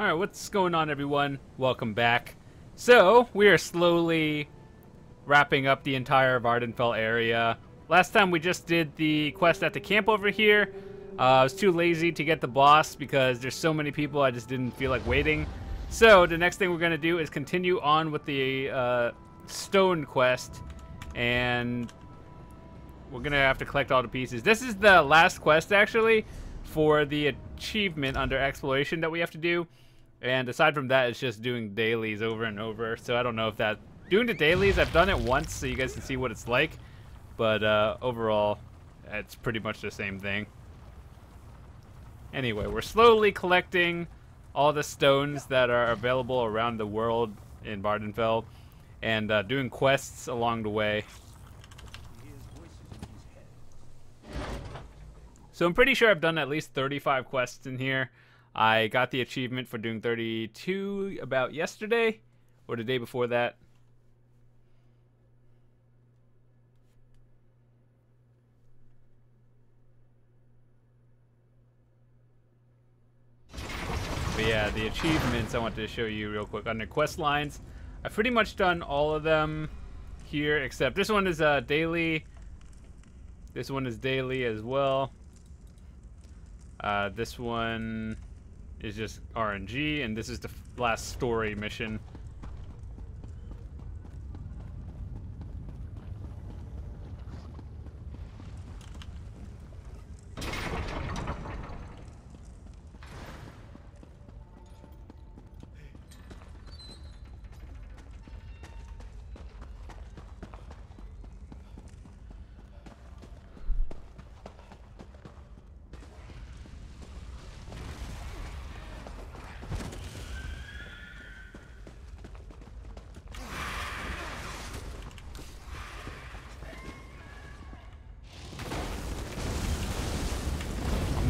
Alright, what's going on, everyone? Welcome back. So, we are slowly wrapping up the entire Vardenfell area. Last time we just did the quest at the camp over here. I was too lazy to get the boss because there's so many people I just didn't feel like waiting. So, the next thing we're going to do is continue on with the stone quest. And we're going to have to collect all the pieces. This is the last quest, actually, for the achievement under exploration that we have to do. And aside from that, it's just doing dailies over and over. So I don't know if that... Doing the dailies, I've done it once so you guys can see what it's like. But overall, it's pretty much the same thing. Anyway, we're slowly collecting all the stones that are available around the world in Vardenfell. And doing quests along the way. So I'm pretty sure I've done at least 35 quests in here. I got the achievement for doing 32 about yesterday, or the day before that. But yeah, the achievements I wanted to show you real quick. Under quest lines, I've pretty much done all of them here, except this one is daily. This one is daily as well. This one is just RNG, and this is the last story mission.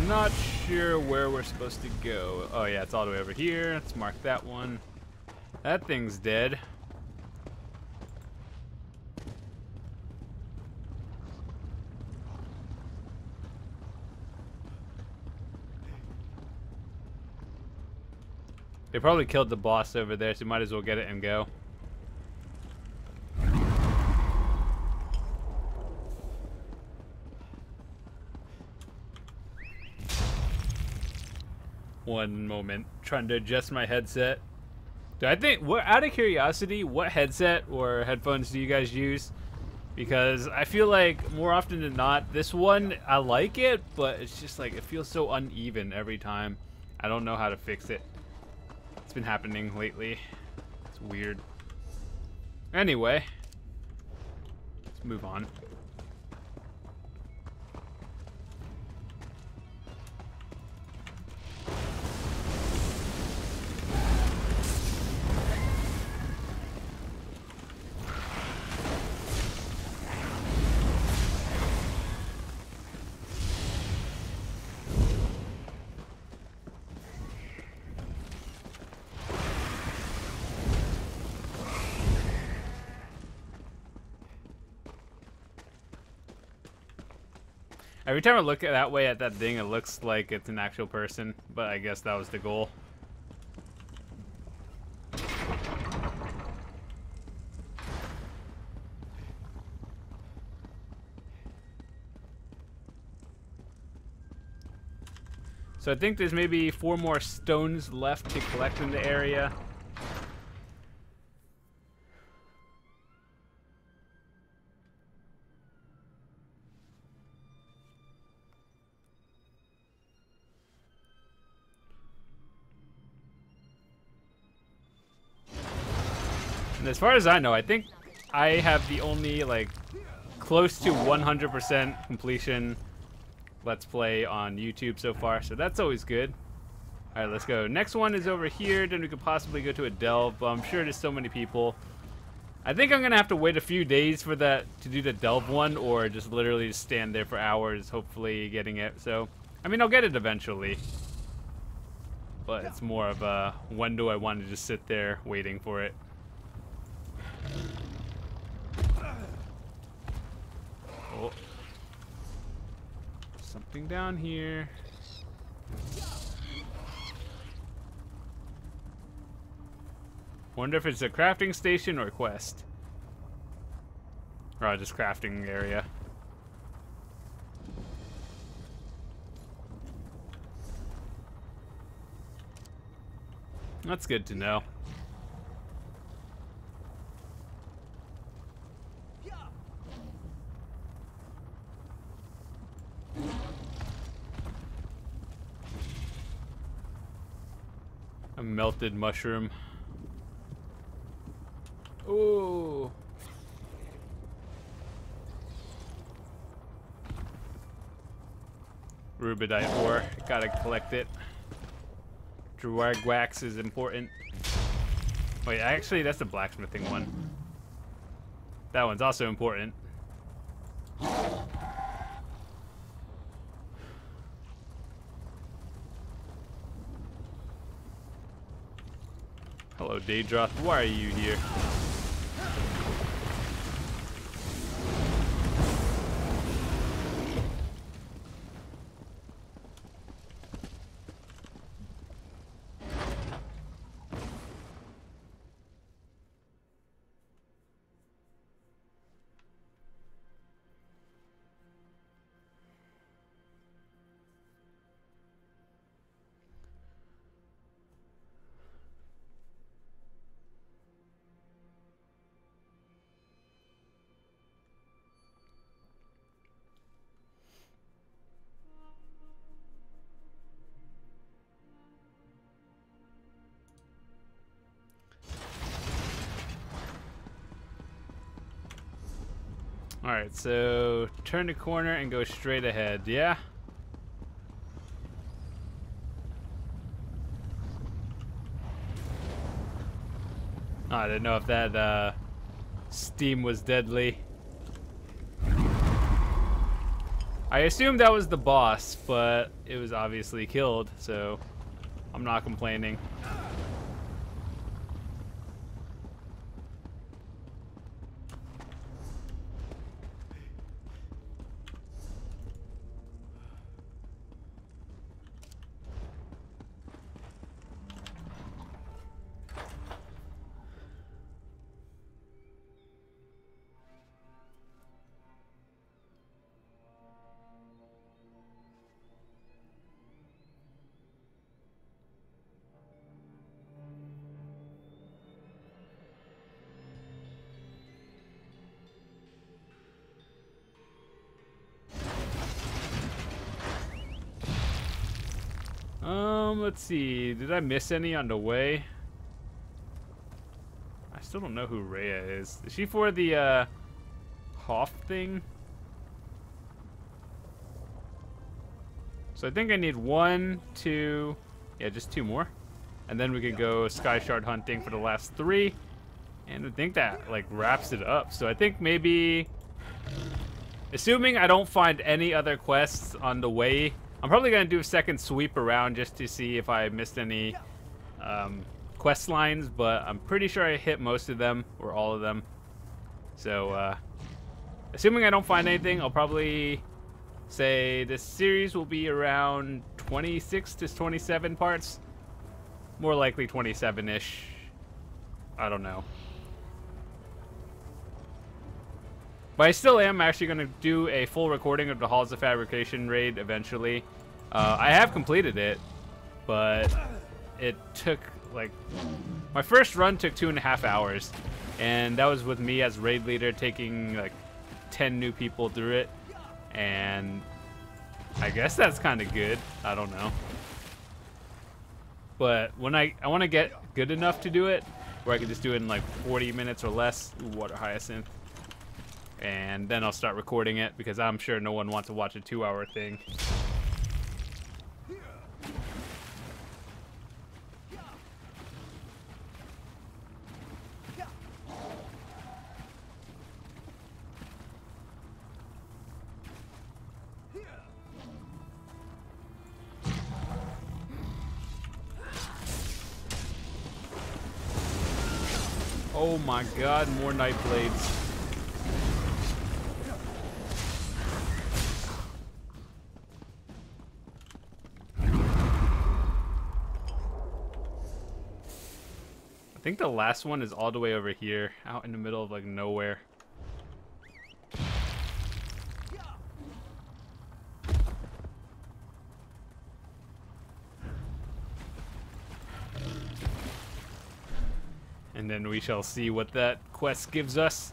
Not sure where we're supposed to go. Oh yeah, it's all the way over here. Let's mark that one. That thing's dead. They probably killed the boss over there, so might as well get it and go. One moment, trying to adjust my headset. I think, out of curiosity, what headset or headphones do you guys use? Because I feel like more often than not, this one, I like it, but it's just like, it feels so uneven every time. I don't know how to fix it. It's been happening lately. It's weird. Anyway, let's move on. Every time I look at that way at that thing, it looks like it's an actual person, but I guess that was the goal. So I think there's maybe 4 more stones left to collect in the area. And as far as I know, I think I have the only, like, close to 100% completion Let's Play on YouTube so far, so that's always good. Alright, let's go. Next one is over here, then we could possibly go to a delve, but I'm sure there's so many people. I think I'm gonna have to wait a few days for that to do the delve one, or just literally just stand there for hours, hopefully getting it. So, I mean, I'll get it eventually. But it's more of a, when do I want to just sit there waiting for it? Oh. Something down here. Wonder if it's a crafting station or a quest. Or just crafting area. That's good to know. A melted mushroom. Ooh. Rubidite ore. Gotta collect it. Drag wax is important. Wait, actually, that's the blacksmithing one. That one's also important. Hello, Daedroth. Why are you here? Alright, so turn the corner and go straight ahead, yeah? Oh, I didn't know if that steam was deadly. I assumed that was the boss, but it was obviously killed, so I'm not complaining. Let's see. Did I miss any on the way? I still don't know who Rhea is. Is she for the Hoff thing? So I think I need 1, 2, yeah, just 2 more. And then we can go Sky Shard hunting for the last 3. And I think that like wraps it up. So I think maybe, assuming I don't find any other quests on the way, I'm probably going to do a second sweep around just to see if I missed any quest lines, but I'm pretty sure I hit most of them, or all of them. So, assuming I don't find anything, I'll probably say this series will be around 26 to 27 parts. More likely 27-ish. I don't know. But I still am actually going to do a full recording of the Halls of Fabrication raid eventually. I have completed it, but it took, like, my first run took 2.5 hours. And that was with me as raid leader taking, like, 10 new people through it. And I guess that's kind of good. I don't know. But when I want to get good enough to do it, where I can just do it in, like, 40 minutes or less. Ooh, water hyacinth. And then I'll start recording it, because I'm sure no one wants to watch a 2-hour thing. Oh my god, more night blades. I think the last one is all the way over here, out in the middle of like nowhere. And then we shall see what that quest gives us.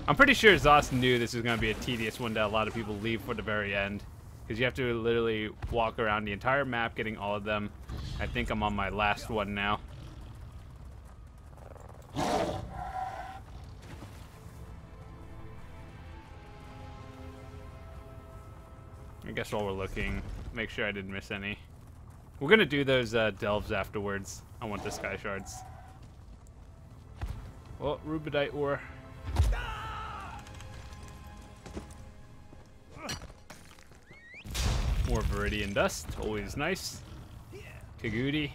I'm pretty sure Zos knew this was going to be a tedious one that a lot of people leave for the very end. Because you have to literally walk around the entire map getting all of them. I think I'm on my last one now. I guess while we're looking, make sure I didn't miss any. We're going to do those delves afterwards. I want the sky shards. Oh, rubidite ore. More viridian dust, always nice. Kagudi.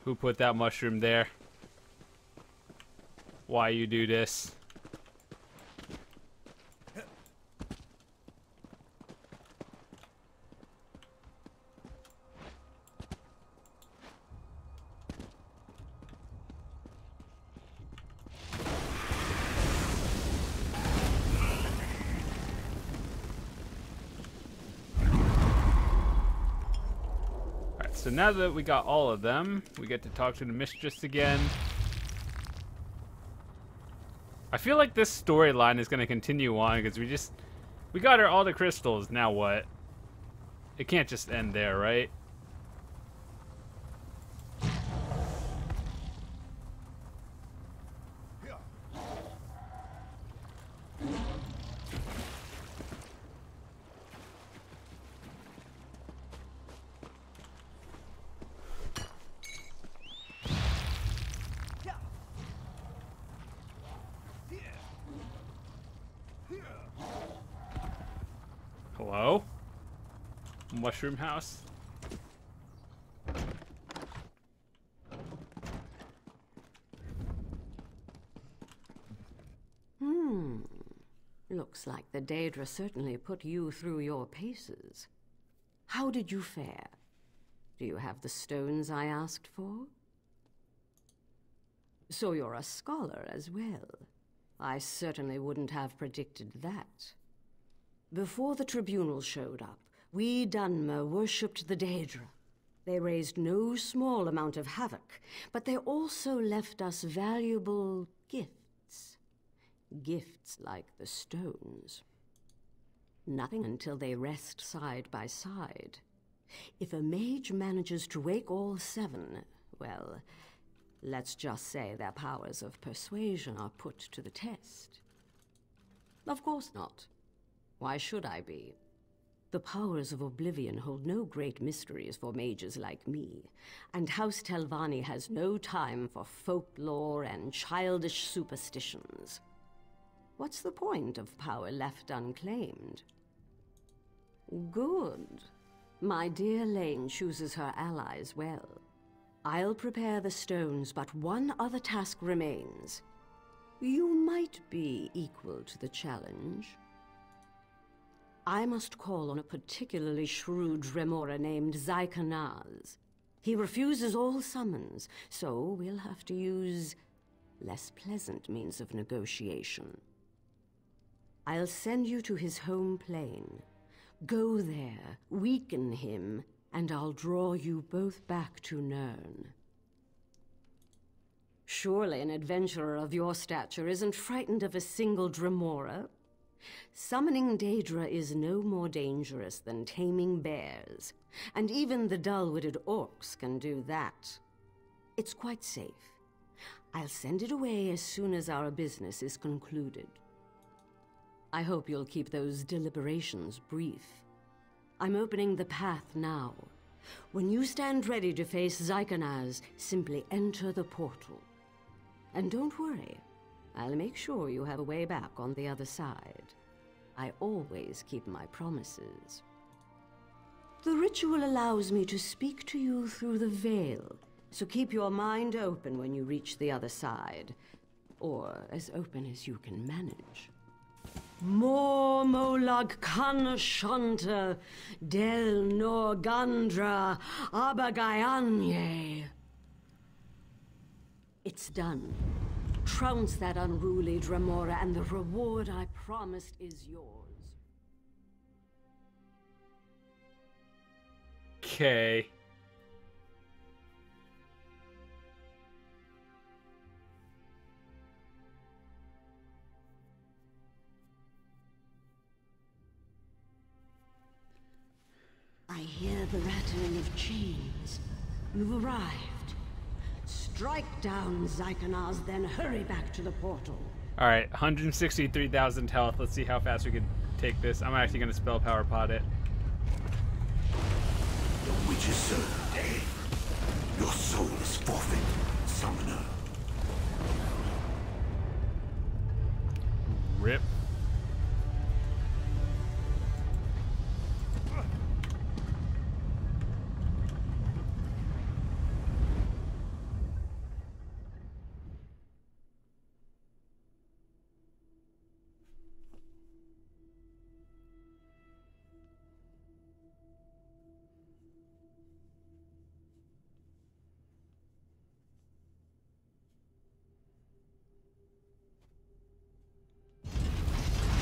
Who put that mushroom there? Why you do this? So now that we got all of them, we get to talk to the mistress again. I feel like this storyline is going to continue on because we got her all the crystals. Now what? It can't just end there, right? Hello? Mushroom house? Looks like the Daedra certainly put you through your paces. How did you fare? Do you have the stones I asked for? So you're a scholar as well. I certainly wouldn't have predicted that. Before the tribunal showed up, we Dunmer worshipped the Daedra. They raised no small amount of havoc, but they also left us valuable gifts. Gifts like the stones. Nothing until they rest side by side. If a mage manages to wake all seven, well, let's just say their powers of persuasion are put to the test. Of course not. Why should I be? The powers of Oblivion hold no great mysteries for mages like me, and House Telvanni has no time for folklore and childish superstitions. What's the point of power left unclaimed? Good. My dear Lane chooses her allies well. I'll prepare the stones, but one other task remains. You might be equal to the challenge. I must call on a particularly shrewd Dremora named Zykanaz. He refuses all summons, so we'll have to use less pleasant means of negotiation. I'll send you to his home plane. Go there, weaken him, and I'll draw you both back to Nirn. Surely an adventurer of your stature isn't frightened of a single Dremora. Summoning Daedra is no more dangerous than taming bears, and even the dull-witted orcs can do that. It's quite safe. I'll send it away as soon as our business is concluded. I hope you'll keep those deliberations brief. I'm opening the path now. When you stand ready to face Zykanaz, simply enter the portal. And don't worry, I'll make sure you have a way back on the other side. I always keep my promises. The ritual allows me to speak to you through the veil, so keep your mind open when you reach the other side. Or as open as you can manage. Molag Kanashanta Del Norgandra Abagayanye. It's done. Trounce that unruly Dremora, and the reward I promised is yours. Okay. I hear the rattling of chains. You've arrived. Strike down Zykanaz, then hurry back to the portal. Alright, 163,000 health. Let's see how fast we can take this. I'm actually going to spell power pod it. The witch is served, eh? Your soul is forfeit, summoner. Rip.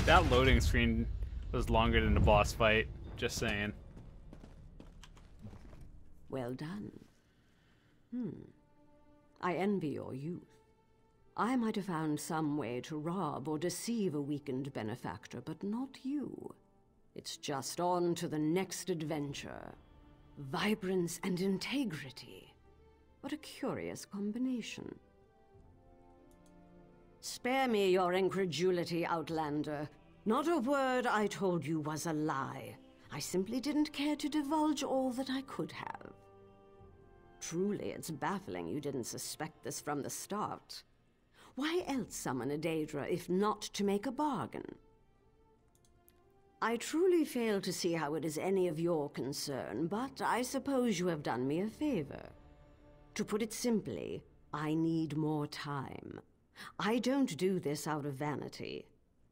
That loading screen was longer than the boss fight, just saying. Well done. I envy your youth. I might have found some way to rob or deceive a weakened benefactor, but not you. It's just on to the next adventure. Vibrance and integrity. What a curious combination. Spare me your incredulity, Outlander. Not a word I told you was a lie. I simply didn't care to divulge all that I could have. Truly, it's baffling you didn't suspect this from the start. Why else summon a Daedra if not to make a bargain? I truly fail to see how it is any of your concern, but I suppose you have done me a favor. To put it simply, I need more time. I don't do this out of vanity.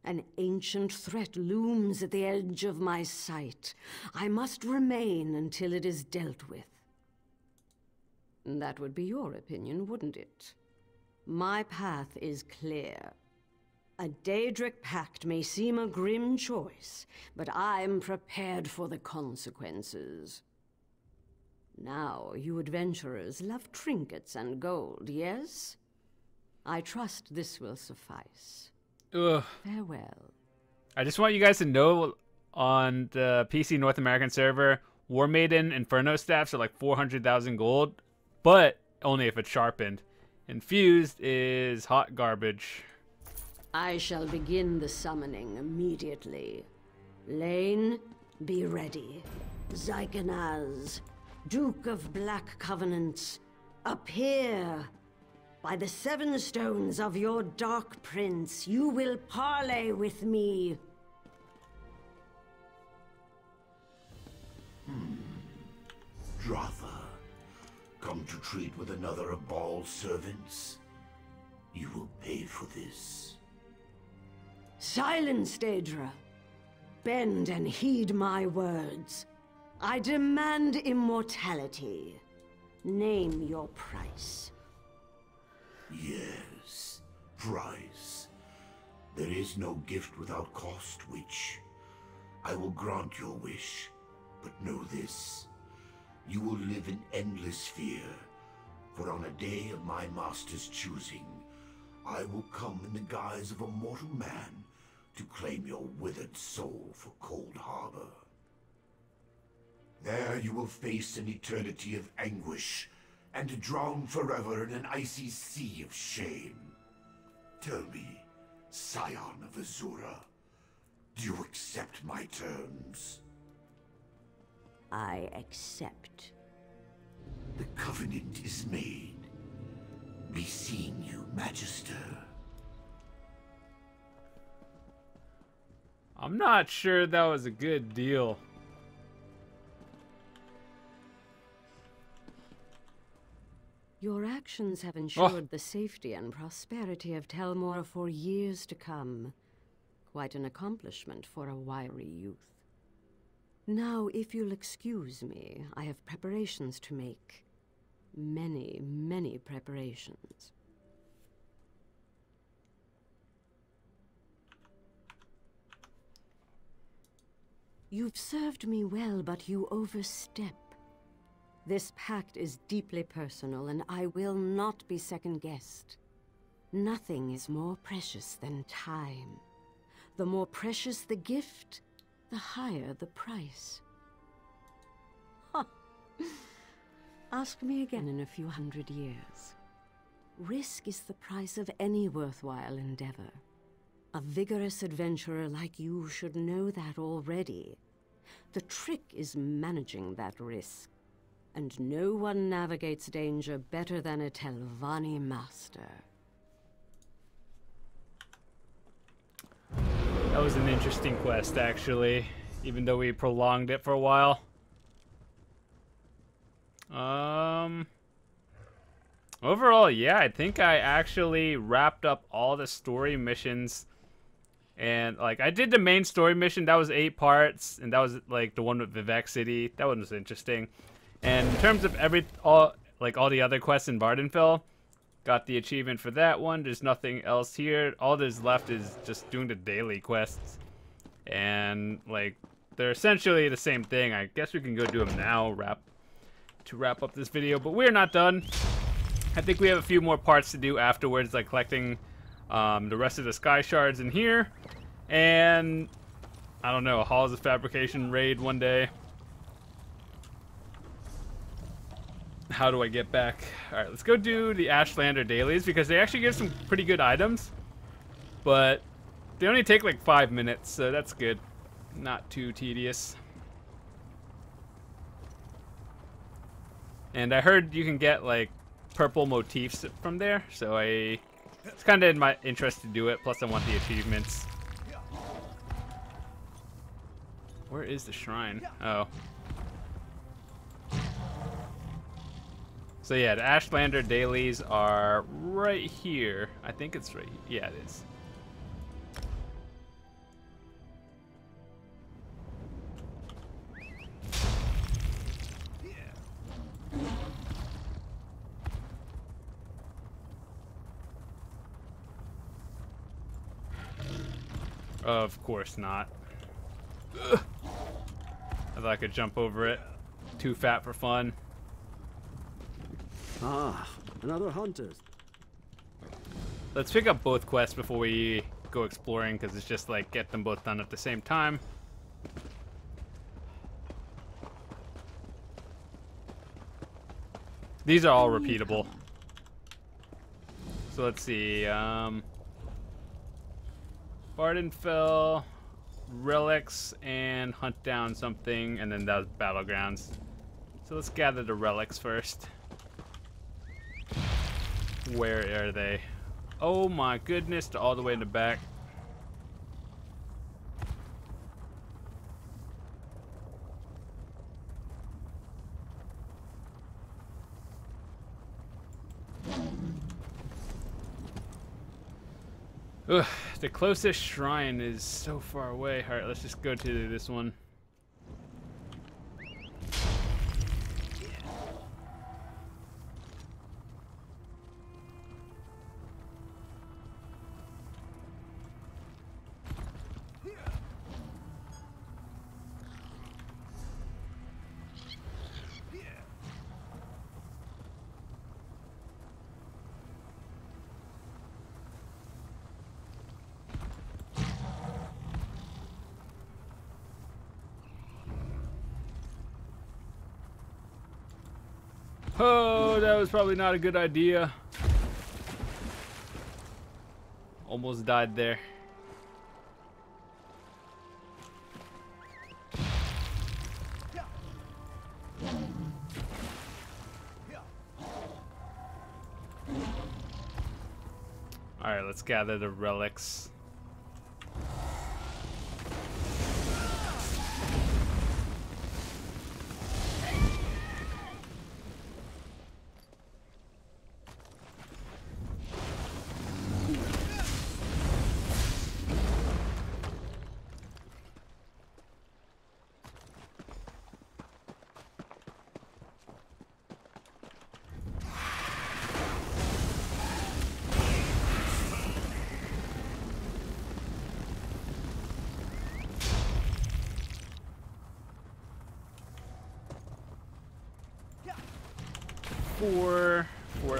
An ancient threat looms at the edge of my sight. I must remain until it is dealt with. That would be your opinion, wouldn't it? My path is clear. A Daedric pact may seem a grim choice, but I'm prepared for the consequences. Now, you adventurers love trinkets and gold, yes? I trust this will suffice. Ugh. Farewell. I just want you guys to know, on the PC North American server, War Maiden Inferno staffs are like 400,000 gold, but only if it's sharpened. Infused is hot garbage. I shall begin the summoning immediately. Lane, be ready. Zykanaz, Duke of Black Covenants, appear! By the 7 stones of your Dark Prince, you will parley with me. Dratha, come to treat with another of Baal's servants? You will pay for this. Silence, Daedra. Bend and heed my words. I demand immortality. Name your price. Yes, price. There is no gift without cost, witch. I will grant your wish, but know this. You will live in endless fear, for on a day of my master's choosing, I will come in the guise of a mortal man to claim your withered soul for Cold Harbor. There you will face an eternity of anguish, and drown forever in an icy sea of shame. Tell me, Scion of Azura, do you accept my terms? I accept The covenant is made. Be seeing you, Magister. I'm not sure that was a good deal. Your actions have ensured the safety and prosperity of Telmore for years to come. Quite an accomplishment for a wiry youth. Now, if you'll excuse me, I have preparations to make. Many, many preparations. You've served me well, but you overstep. This pact is deeply personal, and I will not be second-guessed. Nothing is more precious than time. The more precious the gift, the higher the price. Ha! Ask me again in a few hundred years. Risk is the price of any worthwhile endeavor. A vigorous adventurer like you should know that already. The trick is managing that risk. And no one navigates danger better than a Telvanni master. That was an interesting quest, actually, even though we prolonged it for a while. Overall, yeah, I think I actually wrapped up all the story missions. And, like, I did the main story mission. That was 8 parts, and that was, like, the one with Vivek City. That one was interesting. And in terms of all the other quests in Vardenfell, got the achievement for that one. There's nothing else here. All that's left is just doing the daily quests. And, like, they're essentially the same thing. I guess we can go do them now to wrap up this video. But we're not done. I think we have a few more parts to do afterwards, like collecting the rest of the sky shards in here. And, I don't know, a Halls of Fabrication raid one day. How do I get back? Alright, let's go do the Ashlander dailies, because they actually give some pretty good items. But they only take like 5 minutes, so that's good. Not too tedious. And I heard you can get like purple motifs from there, so it's kind of in my interest to do it. Plus I want the achievements. Where is the shrine? Oh. So yeah, the Ashlander dailies are right here. I think it's right here. Yeah, it is. Of course not. Ugh. I thought I could jump over it. Too fat for fun. Ah, another hunter. Let's pick up both quests before we go exploring, because it's just like get them both done at the same time. These are all repeatable. So let's see. Vardenfell, relics, and hunt down something, and then that was battlegrounds. So let's gather the relics first. Where are they? Oh my goodness, they're all the way in the back. Ugh, the closest shrine is so far away. Alright, let's just go to this one. Oh, that was probably not a good idea. Almost died there. Alright, let's gather the relics.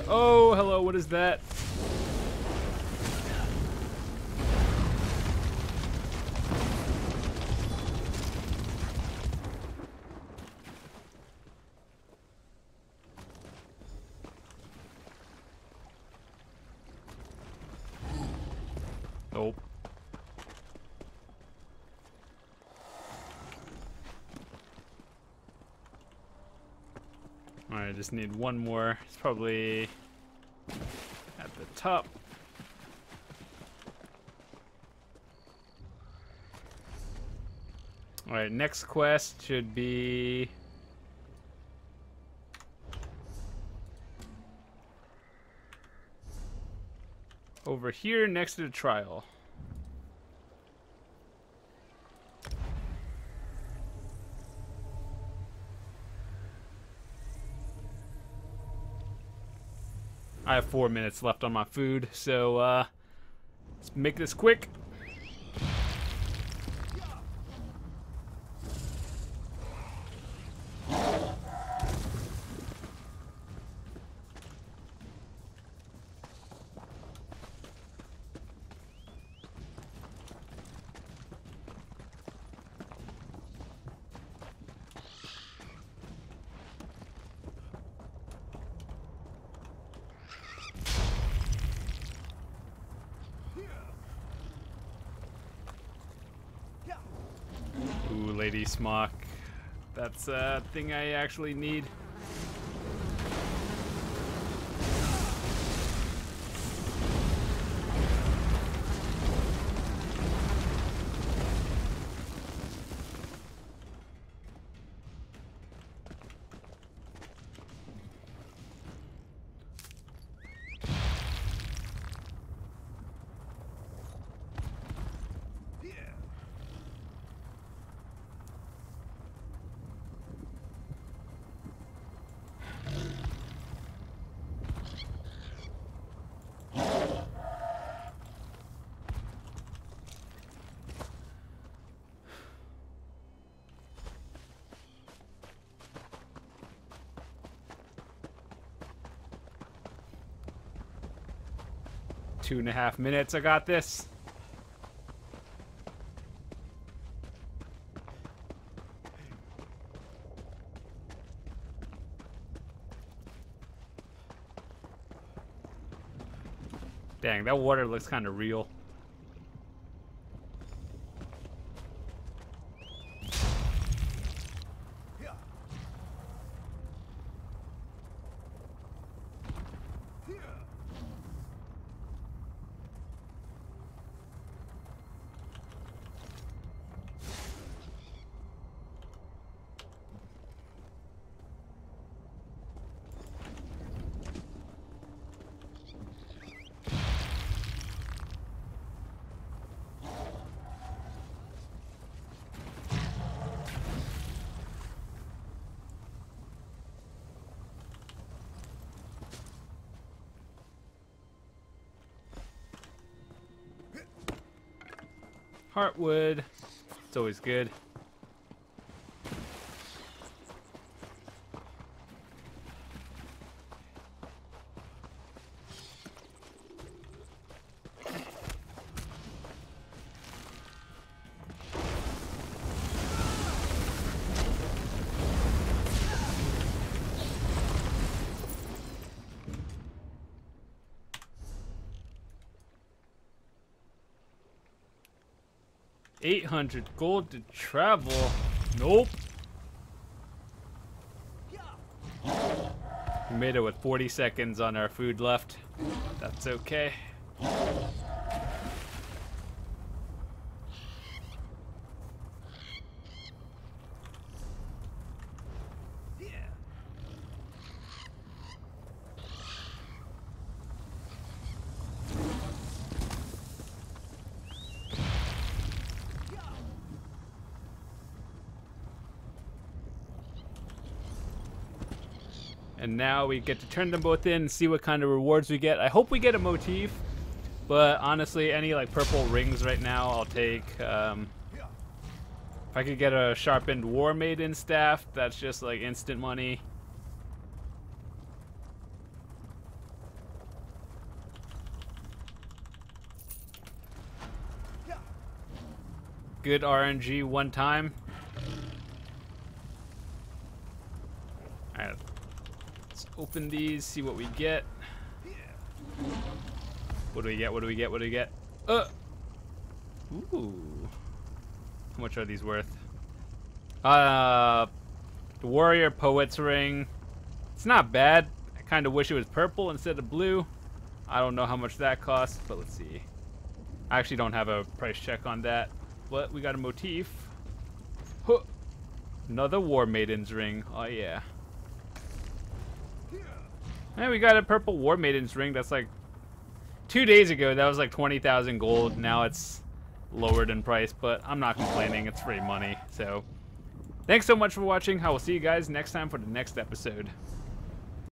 Oh, hello, what is that? Nope. Alright, I just need one more. It's probably at the top. Alright, next quest should be... over here next to the trial. I have 4 minutes left on my food, so let's make this quick. Ooh, Lady Smock. That's a thing I actually need. Two and a half minutes, I got this. Dang, that water looks kind of real. Heartwood. It's always good. $800 gold to travel. Nope. We made it with 40 seconds on our food left. That's okay. And now we get to turn them both in and see what kind of rewards we get. I hope we get a motif, but honestly, any like purple rings right now, I'll take. If I could get a sharpened War Maiden staff, that's just like instant money. Good RNG one time. Alright. Let's open these, see what we get. What do we get? What do we get? What do we get? Ooh. How much are these worth? The Warrior Poet's Ring. It's not bad. I kind of wish it was purple instead of blue. I don't know how much that costs, but let's see. I actually don't have a price check on that. But we got a motif. Huh. Another War Maiden's Ring. Oh, yeah. And we got a purple War Maiden's Ring. That's like 2 days ago. That was like 20,000 gold. Now it's lowered in price, but I'm not complaining. It's free money. So thanks so much for watching. I will see you guys next time for the next episode.